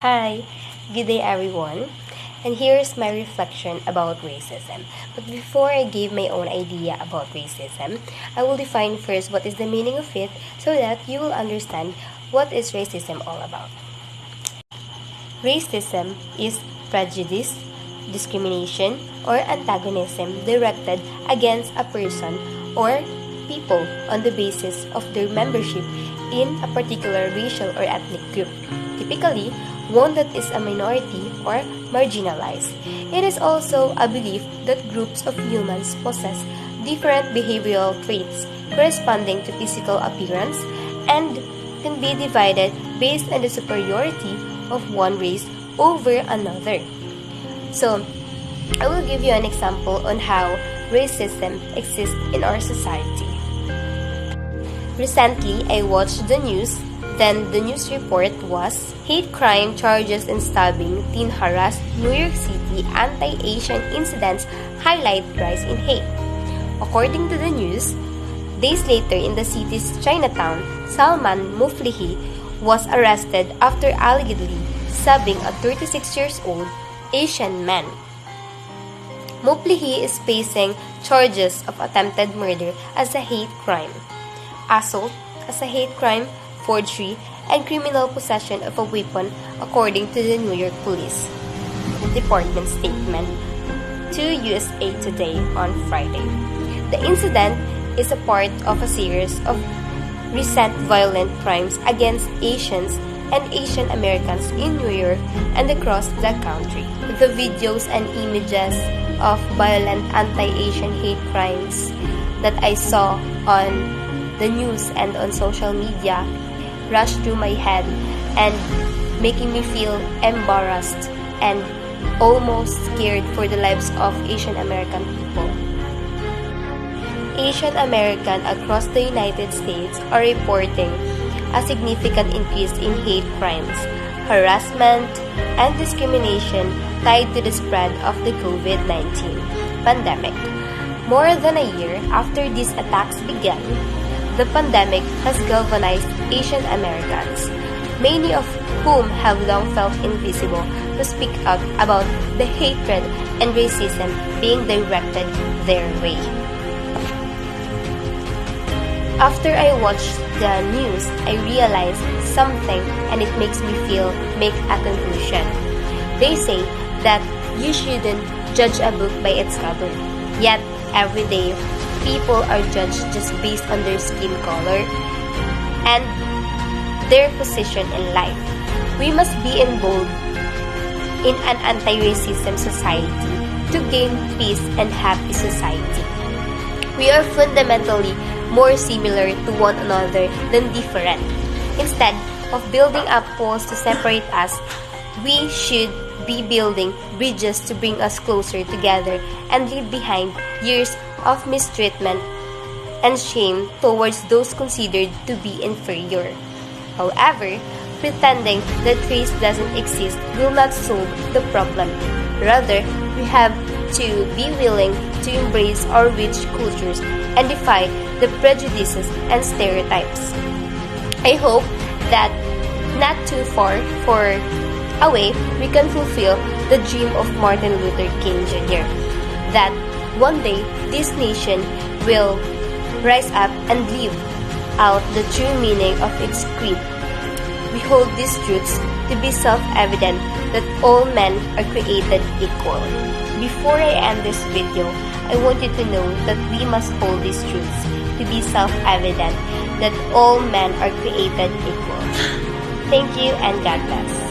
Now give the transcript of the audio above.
Hi, good day everyone. And here's my reflection about racism. But before I give my own idea about racism, I will define first what is the meaning of it so that you will understand what is racism all about. Racism is prejudice, discrimination, or antagonism directed against a person or people on the basis of their membership in a particular racial or ethnic group, typically one that is a minority or marginalized. It is also a belief that groups of humans possess different behavioral traits corresponding to physical appearance and can be divided based on the superiority of one race over another. So, I will give you an example on how racism exists in our society. Recently, I watched the news. Then the news report was hate crime charges and stabbing teen harassed New York City anti-Asian incidents highlight rise in hate. According to the news, days later in the city's Chinatown, Salman Muflihi was arrested after allegedly stabbing a 36 years old Asian man. Muflihi is facing charges of attempted murder as a hate crime, assault as a hate crime, forgery, and criminal possession of a weapon, according to the New York Police Department statement to USA Today on Friday. The incident is a part of a series of recent violent crimes against Asians and Asian Americans in New York and across the country. The videos and images of violent anti-Asian hate crimes that I saw on the news and on social media rushed through my head and making me feel embarrassed and almost scared for the lives of Asian American people. Asian American across the United States are reporting a significant increase in hate crimes, harassment, and discrimination tied to the spread of the COVID-19 pandemic. More than a year after these attacks began, the pandemic has galvanized Asian Americans, many of whom have long felt invisible, to speak out about the hatred and racism being directed their way. After I watched the news, I realized something and it makes me make a conclusion. They say that you shouldn't judge a book by its cover. Yet, every day, people are judged just based on their skin color and their position in life. We must be involved in an anti-racism society to gain peace and happy society. We are fundamentally more similar to one another than different. Instead of building up walls to separate us, we should be building bridges to bring us closer together and leave behind years of mistreatment and shame towards those considered to be inferior. However, pretending that race doesn't exist will not solve the problem. Rather, we have to be willing to embrace our rich cultures and defy the prejudices and stereotypes. I hope that not too far away we can fulfill the dream of Martin Luther King Jr. that one day this nation will rise up and live out the true meaning of its creed. We hold these truths to be self-evident that all men are created equal. Before I end this video, I want you to know that we must hold these truths to be self-evident that all men are created equal. Thank you and God bless.